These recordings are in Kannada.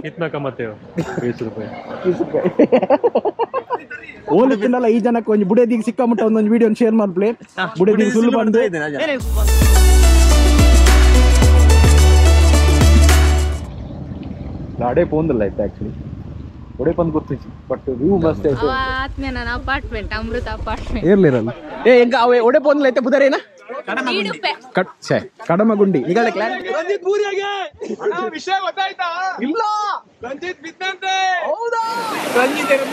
कितना कमाते हो? 20 रुपए. ಓಲಿ ತಿನ್ನಲ್ಲ ಈ ಜನಕ್ಕೆ ಒಂದು ಬುಡೇದಿಗೆ ಸಿಕ್ಕಾಮಟ್ಟ ಒಂದೊಂದು ವಿಡಿಯೋ ಶೇರ್ ಮಾಡ್ಪ್ಲೆ ಬುಡೇದಿಗೆ ಸುಳ್ಳು ಬಂದು ಗಾಡೆ ಪೋಂದಲ್ಲ ಆಯ್ತು ಆಕ್ಚುಲಿ ಒಡೆ ಬಂದು ಗೊತ್ತಿತ್ತು ಬಟ್ ವ್ಯೂ ಮಸ್ತ್ ಆಯ್ತು ಆತ್ಮೀಯ ನನ್ನ ಅಪಾರ್ಟ್ಮೆಂಟ್ ಅಮೃತ ಅಪಾರ್ಟ್ಮೆಂಟ್ ಇರ್ಲಿರಲ್ಲ ಏ ಈಗ ಅವೆ ಒಡೆ ಪೋಂದಲ್ಲ ಆಯ್ತು ಬುದರೇನ ಕಡಮಗುಂಡಿ ಈಗ ರಂಜಿತ್ ಪೂರಿಯಾಗೆ ವಿಷಯ ಗೊತ್ತಾಯ್ತಾ ಇಲ್ಲ ರಂಜಿತ್ ಬಿದ್ದಂತೆ ಹೌದಾ ರಂಜಿತ್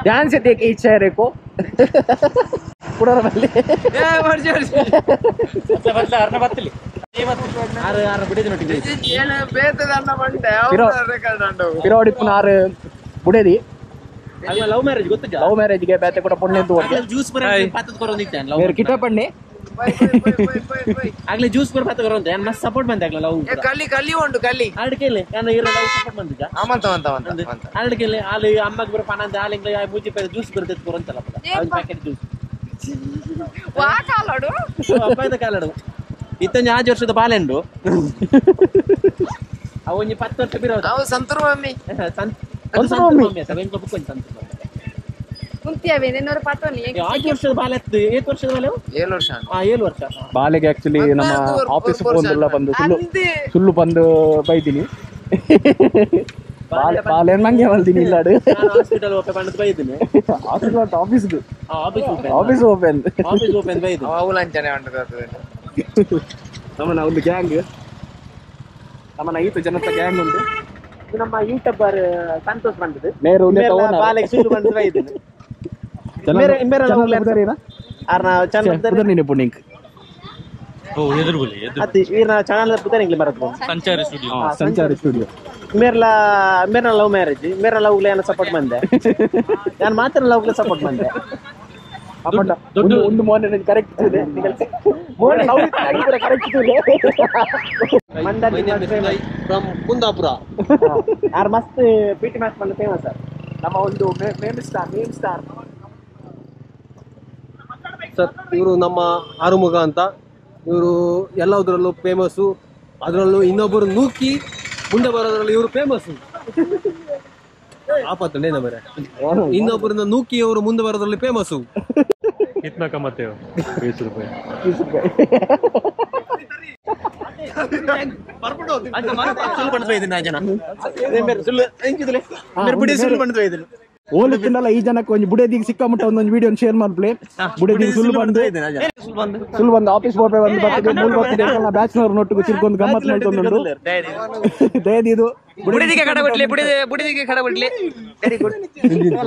ध्यान से देख इस चेहरे को पूरा बल्ले मर्जी बदला ಅರ್ನ ಬತ್ತಲಿ ಆರು ಆರು ಬಿಡಿದ ನೋಟಿಗೆ ಏನ ಬೇತದ ಅನ್ನ ಬಂಡೆ ಅವರ ರೆಕಾರ್ಡ್ ಅಂಡು ಪಿರೋಡಿ ಪುನಾರು ಬುಡೇದಿ ಅಲ್ಲ ಲವ್ ಮ್ಯಾರೇಜ್ ಗೊತ್ತಿಲ್ಲ ಲವ್ ಮ್ಯಾರೇಜ್ ಗೆ ಬೇತೆ ಕೂಡ ಪುಣ್ಯ ಅಂತ ಓಡಿ ಜ್ಯೂಸ್ ಬರ ಪಾತದ ಕೊರೋಂದಿತ್ತೆ ಲವ್ ಮೇರೆ ಕಿಟ ಪಣ್ಣೆ ಆಗ್ಲೇ ಜ್ಯೂಸ್ ಬರ ಪಾತದ ಕೊರೋಂದೆ ಮಸ್ತ್ ಸಪೋರ್ಟ್ ಬಂದೆ ಆಗ್ಲೇ ಲವ್ ಕಲ್ಲಿ ಕಲ್ಲಿ ಉಂಟು ಕಲ್ಲಿ ಆಡ್ಕೆಲೆ ನಾನು ಇರೋ ಲವ್ ಸಪೋರ್ಟ್ ಬಂದಿದ್ದ ಆಮಂತ ಆಡ್ಕೆಲೆ ಆಲೆ ಅಮ್ಮಗೆ ಬರ ಪಾನಂದ ಆಲೆಂಗ್ಲೆ ಮೂಜಿ ಪೇ ಜ್ಯೂಸ್ ಬರ್ತದೆ ಕೊರೋಂತಲ್ಲ ಒಂದು ಪ್ಯಾಕೆಟ್ ಜ್ಯೂಸ್ ವಾ ಕಾಲಡು ಅಪ್ಪದ ಕಾಲಡು ಇತ್ತಂಜ 5 ವರ್ಷದ ಬಾಲೆಂಡು ಅವನಿ 10 ವರ್ಷ ಬಿರೋದು ಅವ ಸಂತೂರ್ ಮಮ್ಮಿ ಸಂತೂರ್ ಮಮ್ಮಿ ಸವೆಂಕ ಬುಕ್ ಸಂತೂರ್ ಏನೋರು ಪಾಠವಲ್ಲಿ 8 ವರ್ಷದ ಬಾಲ ಎತ್ತು 8 ವರ್ಷದ ಬಾಲ 7 ವರ್ಷ 7 ವರ್ಷ ಬಾಲೆಗೆ ಆಕ್ಚುಲಿ ನಮ್ಮ ಆಫೀಸ್ ಬಂದೆಲ್ಲ ಬಂದು ಸುಳ್ಳು ಬಂದು ಬೈತೀನಿ ಬಾಲೆ ನಂಗೆ ಮಲ್ತೀನಿ ಇಲ್ಲಾಡು ಹಾಸ್ಪಿಟಲ್ ಓಪನ್ ಬಂದು ಬೈದಿನಿ ಆಫೀಸ್ ಓಪನ್ ಬೈದು ಅವಲಂಚನೆ ಉಂಟು ನಮ್ಮನ ಒಂದು ಗ್ಯಾಂಗ್ ನಮ್ಮನ 5 ಜನದ ಗ್ಯಾಂಗ್ ಉಂಟು ಇದು ನಮ್ಮ ಯೂಟ್ಯೂಬರ್ ಸಂತೋಷ್ ಬಂದಿದೆ ನೇರ ಬಾಲೆಗೆ ಸುಳ್ಳು ಬಂದು ಬೈದಿನಿ ನೀನೆ ಪುಣ್ಣಿಂಗ್ ಚಾನಲ್ ಬರತ್ತೆ ಸಂಚಾರಿ ಸ್ಟುಡಿಯೋ ಮೇರ್ನ ಲವ್ ಮ್ಯಾರೇಜ್ ಮೇರ್ನ ಲವ್ಗೆ ಏನೋ ಸಪೋರ್ಟ್ ಬಂದೆ ನಾನು ಮಾತ್ರ ಲವ್ಗೆ ಸಪೋರ್ಟ್ ಬಂದೆ ಒಂದು ಮೊನ್ನೆ ಕರೆಕ್ಟ್ ಇದೆ ಕುಂದಾಪುರ ಯಾರು ಮಸ್ತ್ ಪಿಟಿ ಮ್ಯಾಚ್ ಬಂದು ಫೇಮಸ್ ಸರ್ ನಮ್ಮ ಒಂದು ಮೇನ್ ಸ್ಟಾರ್ ಸರ್ ಇವರು ನಮ್ಮ ಆರುಮುಗ ಅಂತ ಇವರು ಎಲ್ಲದರಲ್ಲೂ ಫೇಮಸ್ಸು ಅದರಲ್ಲೂ ಇನ್ನೊಬ್ಬರು ನೂಕಿ ಮುಂದೆ ಬರೋದ್ರಲ್ಲಿ ಇವರು ಫೇಮಸ್ಸು ಆಪತ್ತಂಡೇ ನಮರೆ ಇನ್ನೊಬ್ಬರನ್ನ ನೂಕಿ ಅವರು ಮುಂದೆ ಬರೋದ್ರಲ್ಲಿ ಫೇಮಸ್ಸು कितना कमाते हो 20 रुपए ಓಲು ತಿನ್ನಲ್ಲ ಈ ಜನಕ್ಕೆ ಒಂದು ಬುಡೇದಿಗೆ ಸಿಕ್ಕಾಮಟ್ಟ ಒಂದೊಂದು ವಿಡಿಯೋ ಶೇರ್ ಮಾಡ್ಲಿ ಬುಡೇದಿಗೆ ಸುಳ್ಳು ಬಂದು ಆಫೀಸ್ ಹೋಗ್ಬೇಕು ಒಂದು ಬರ್ತದೆ ಮೂಲ ಬರ್ತದೆ ಬ್ಯಾಚುಲರ್ ನೋಟಿಗೆ ತಿರ್ಕೊಂಡು ಗಮ್ಮತ್ ಮಾಡ್ಕೊಂಡು ದಯದಿದು ಬುಡಿದಿಗೆ ಕಡ ಬಿಡ್ಲಿ ಬುಡಿದಿಗೆ ಕಡ ಬಿಡ್ಲಿ ವೆರಿ ಗುಡ್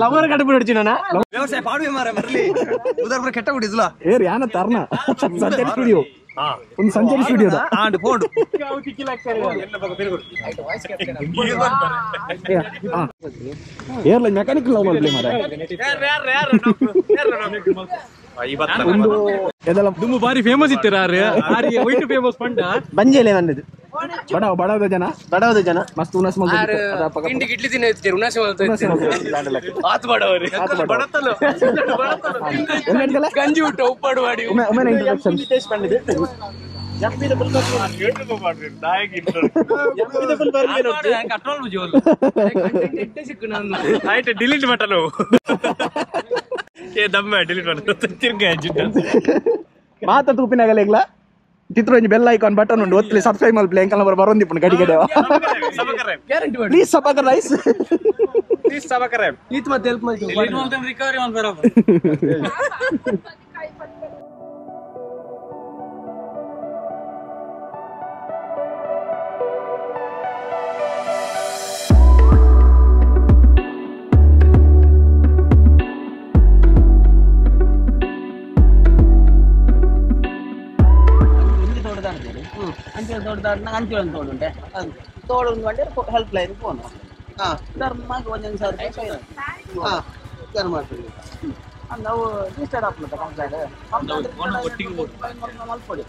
ಲವರ್ ಕಡೆ ಬಿಡ್ತೀನಿ ನಾನು ವ್ಯವಸಾಯ ಪಾಡುವೆ ಮಾರ ಬರ್ಲಿ ಉದರ್ಪುರ ಕೆಟ್ಟ ಬಿಡಿದ್ಲ ಏರ್ ಯಾನ ತರ್ನ ಸಂಚಾರಿ ಸ್ಟುಡಿಯೋ ಒಂದು ಸಂಚಾರಿ ಸ್ಟುಡಿಯೋದ and phone airline mechanic love ಮಾಡ್ಲಿ ಮಾರ ಒಂದು ಇದೆಲ್ಲ ತುಂಬ ಬಾರಿ ಫೇಮಸ್ ಇತ್ತೀರಾ ವೈಟ್ ಫೇಮಸ್ ಪಂಡ ಬಂಜೇಲೆ ಬಂದಿದ್ದು ಬಡವದ ಜನ ಮಸ್ತ್ ಉನಸ್ ಇಂಡಿಗೆ ಇಡ್ಲಿ ತಿನ್ನ ಇರ್ತೀರಿ ಉನಾಸಿ ಆತ್ ಬಡವರಿ ಗಂಜಿ ಊಟ ಉಪ್ಪಾಡು ಮಾಡಿ ಡಿಲೀಟ್ ಮಾಡಲು ದಮ್ಮ ಡಿಲೀಟ್ ಮಾಡಲು ಮಾತ ತೂಪಿನಾಗಲ್ಲ ಚಿತ್ರ ಬೆಲ್ ಐಕಾನ್ ಬಟನ್ ಉಂಟು ಒತ್ತಲಿ ಸಬ್ಸ್ಕ್ರೈಬ್ ಮಾಡ್ಲಿ ಎಂಕಲ್ ನಂಬರ್ ಬರೋಂದಿಪ್ಪು ಗಡಿ ಗಡೆ ಪ್ಲೀಸ್ ಸಬಕರ್ ರೈಸ್ ಪ್ಲೀಸ್ ಸಬಕರ್ ಈತ್ ಮತ್ತೆ ಹೆಲ್ಪ್ ಮಾಡಿ ರಿಕವರಿ ಮಾಡಿ ಬರೋಬರ್ ಅಂಚೆ ತೋಡುಂಟೆ ತೋಡು ಹೆಲ್ಪ್ ಲೈನ್ ಫೋನ್ ಧರ್ಮಕ್ಕೆ ಒಂದೊಂದು ಸಾವಿರ ರೂಪಾಯಿ ಮಾಡ್ತೀವಿ ನಾವು ರಿಜಿಸ್ಟರ್ಡ್ ಆಗ್ತದೆ ಮಲ್ಪೊಡಿ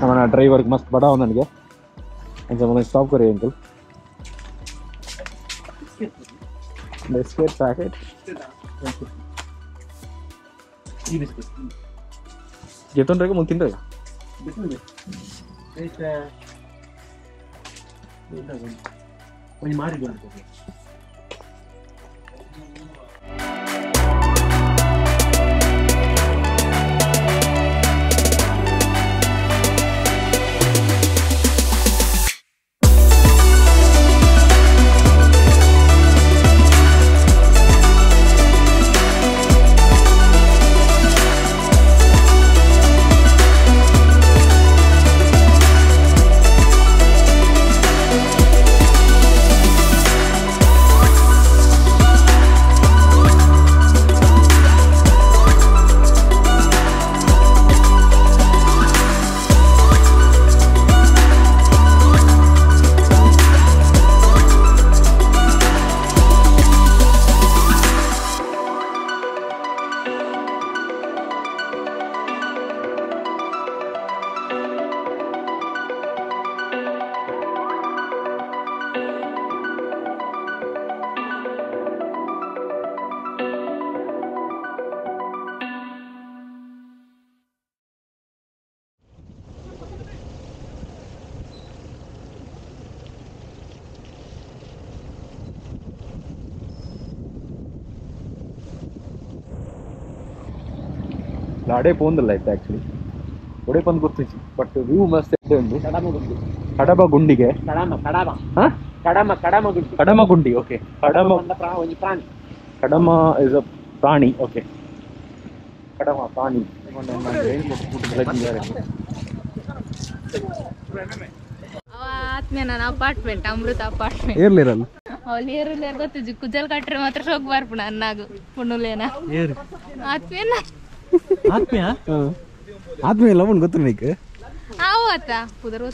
हमारा ड्राइवर मस्त बड़ा हो ನನಗೆ अच्छा मैंने स्टॉप करे अंकल बिस्किट पैकेट ये बिस्किट ये तो रहेगा मुंतिन रहेगा कोई मारी बोल ಗಾಡೆ ಪೋಂದಿಲ್ಲ ಆಯ್ತು ಆಕ್ಚುಲಿ ಒಡೆ ಪಂದ್ ಗೊತ್ತಿತ್ತು ಬಟ್ ವ್ಯೂ ಮಸ್ತ್ ಇದೆ ಒಂದು ಕಡಬ ಗುಂಡಿಗೆ ಕಡಮ ಗುಂಡಿ ಓಕೆ ಕಡಮ ಇಸ್ ಅ ಪ್ರಾಣಿ ಓಕೆ ಕಡಮ ಪ್ರಾಣಿ ಅವ ಆತ್ಮೀಯ ನನ್ನ ಅಪಾರ್ಟ್ಮೆಂಟ್ ಅಮೃತ ಅಪಾರ್ಟ್ಮೆಂಟ್ ಏರ್ಲಿರಲ್ಲ ಅವ್ರು ಏರಿಲ್ಲ ಗೊತ್ತಿದ್ದು ಕುಜಲ್ ಕಟ್ರೆ ಮಾತ್ರ ಶೋಕ್ ಬರ್ಪುಣ ಅನ್ನಾಗು ಪುಣ್ಣುಲೇನ ಆತ್ಮೀಯನ ಆತ್ಮೀಯ ಆತ್ಮೀಯ ಲವನ್ ಗೊತ್ತು ನೀಕ್ ಅವು ಆತ ಪುದರ್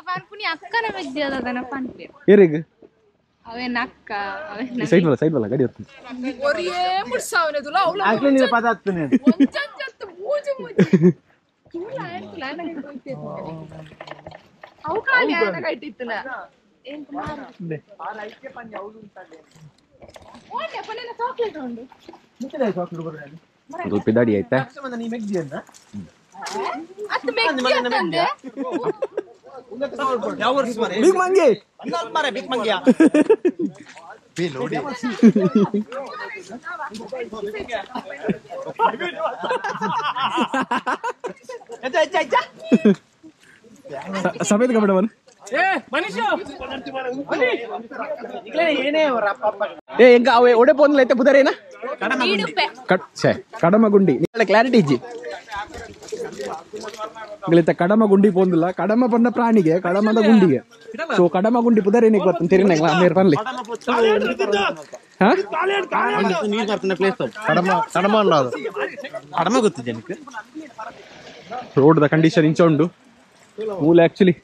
ಪನ್ಪುನಿ ಅಕ್ಕನ ಮೆಗ್ದಿ ಅದನ ಪನ್ಪೆ ಏರಿಗ ಅವೇನ ಅಕ್ಕ ಅವೇನ ಸೈಡ್ ಬಲ್ಲ ಗಾಡಿ ಹೊತ್ತು ಒರಿಯೇ ಮುಡ್ಸಾವನೆ ತುಲ ಅವಳ ಆಕ್ಲೆ ಪದ ಹತ್ತನೆ ಒಂಚಂಚತ್ತು ಮೂಜು ಮೂಜು ತುಲ ಆಯ್ತಲ್ಲ ನನಗೆ ಗೊತ್ತಿತ್ತು ಅವು ಖಾಲಿ ಆನ ಕಟ್ಟಿತ್ತನ ಏನ್ ಮಾರು ಆ ಲೈಟ್ಗೆ ಪಂಜ ಅವಳು ಉಂಟಲ್ಲ ಓನೆ ಪನೆನ ಚಾಕ್ಲೇಟ್ ಉಂಡು ಮುಚ್ಚಲೆ ಚಾಕ್ಲೇಟ್ ಬರಲ್ಲ ಸ್ವಲ್ಪ ದಾಡಿ ಆಯ್ತಾ ನೀ ಮೆಗ್ದಿಯನ್ನ ಅತ್ತ ಮೆಗ್ದಿ ಅಂತಂದೆ ಯಾವ ವರ್ಷ ಮಾರೆ ಬಿಗ್ ಮಂಗಿ ಅನ್ನಾತ್ ಮಾರೆ ಬಿಗ್ ಮಂಗಿಯಾ ಬಿ ಲೋಡಿ ಸಮೇತ ಕಬಡ ಬನ್ ಏ ಎಂಕ ಅವೆ ಒಡೆ ಪೋನ್ಲ ಐತೆ ಬುದರೇನ ಕಡಮ ಗುಂಡಿ ಕ್ಲಾರಿಟಿ ಇಜ್ಜಿ ಕಡಮ ಗುಂಡಿ ಪೋಂದಿಲ್ಲ ಕಡಮ ಪಂಡ ಪ್ರಾಣಿಗೆ ಕಡಮದ ಗುಂಡಿಗೆ ಸೊ ಕಡಮ ಗುಂಡಿ ಪುದರೇನಿಗೆ ಗೊತ್ತ ತಿರಿನ ಆಮೇಲೆ ಬನ್ಲಿ ಕಡಮ ಗೊತ್ತಿದೆ ರೋಡ್ ದ ಕಂಡೀಷನ್ ಇಂಚ ಉಂಡು ಮೂಲ ಆಕ್ಚುಲಿ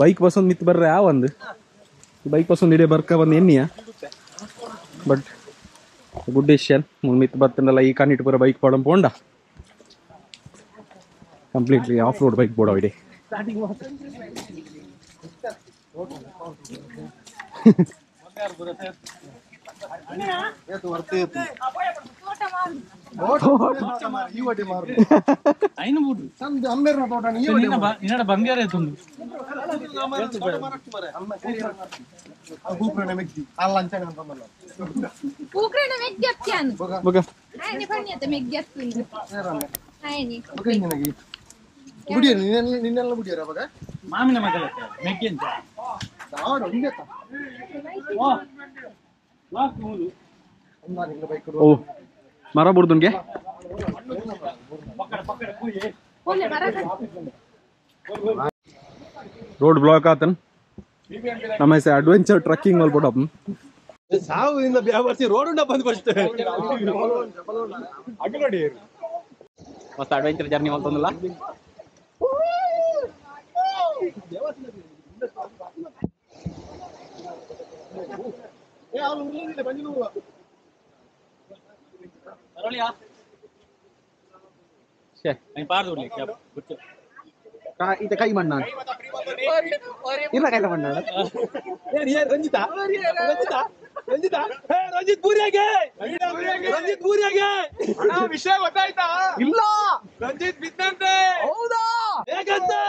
ಬೈಕ್ ಬಸ್ ಒಂದು ಮಿತ್ ಬರ್ರೆ ಆ ಒಂದು ಬೈಕ್ ಬಸ್ ಒಂದು ಇಡೀ ಬರ್ಕ ಬಂದು ಎನ್ನಿಯ ಬಟ್ ಗುಡ್ ಡಿಸಿಷನ್ ಮಿತ್ ಬರ್ತಂದಲ್ಲ ಈ ಕಾಣಿಟ್ಟು ಪೂರ ಬೈಕ್ ಪೋಡ ಪೋಂಡ ಕಂಪ್ಲೀಟ್ಲಿ ಆಫ್ ರೋಡ್ ಬೈಕ್ ಬೋಡ ಇಡೀ ಬಂಗಾರ Ukraina meggyatjan. Hayni panniyata meggyattundu. Hayni. ಬುಡಿಯರು ನಿನ್ನೆಲ್ಲ ಬುಡಿಯರ ಅವಾಗ ಮಾಮಿನ ಮಗಳ ಮೆಗ್ಗಿ ಅಂತ ಓ ಮರ ಬುಡ್ದುನ್ಗೆ Olle maraka. ರೋಡ್ ಬ್ಲಾಕ್ ಆತನ್ ನಮ್ಮ ಹೆಸರು ಅಡ್ವೆಂಚರ್ ಟ್ರಕ್ಕಿಂಗ್ ಮಲ್ಬಿಡಪ್ಪ ಸಾವಿಂದ ಬ್ಯಾವರ್ಸಿ ರೋಡ್ ಉಂಡ ಬಂದು ಫಸ್ಟ್ ಮಸ್ತ್ ಅಡ್ವೆಂಚರ್ ಜರ್ನಿ ಮಲ್ತಂದಿಲ್ಲ ಇತ ಕೈ ಮಣ್ಣ ಇಲ್ಲ ಕೈ ಮಣ್ಣ ರಂಜಿತ ರಂಜಿತ್ ಪೂರಿಯಾಗೆ ರಂಜಿತ್ ಪೂರಿಯಾಗೆ ವಿಷಯ ಗೊತ್ತಾಯ್ತಾ ಇಲ್ಲ ರಂಜಿತ್ ಬಿದ್ದಂತೆ ಹೌದಾ ಹೇಗಂತೆ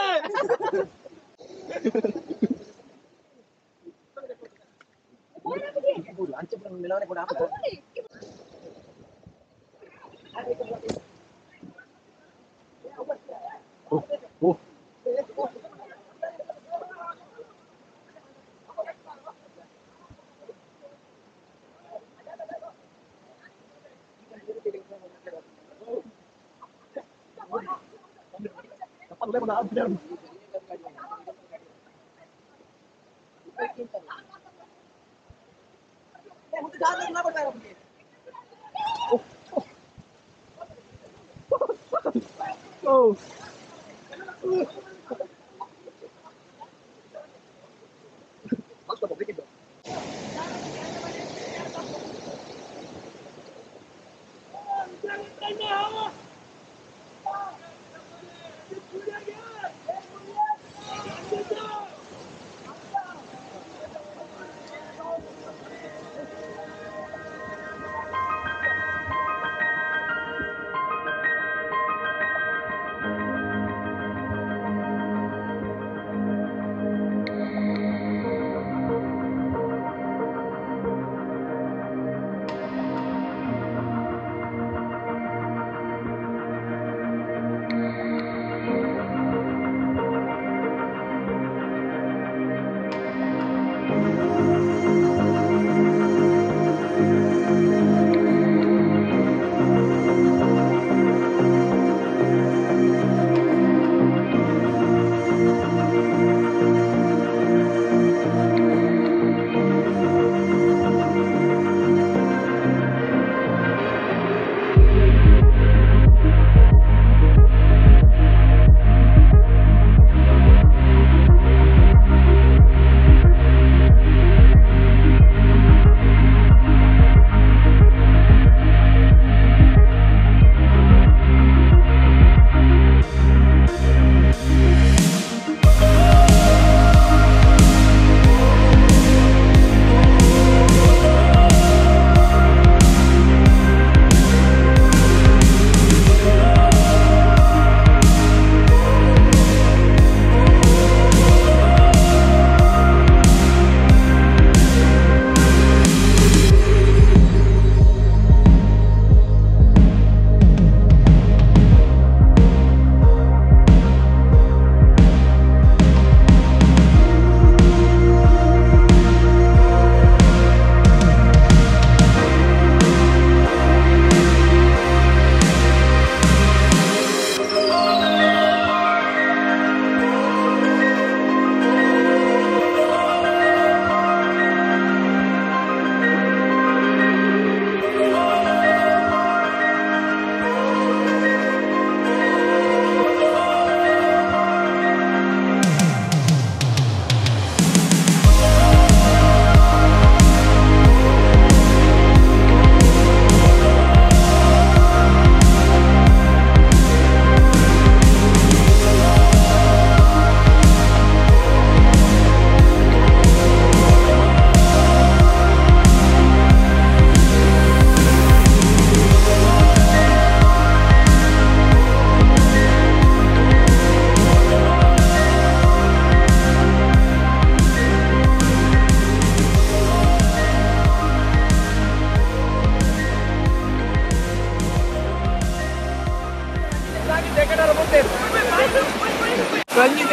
ಸ್ವಾಮಿ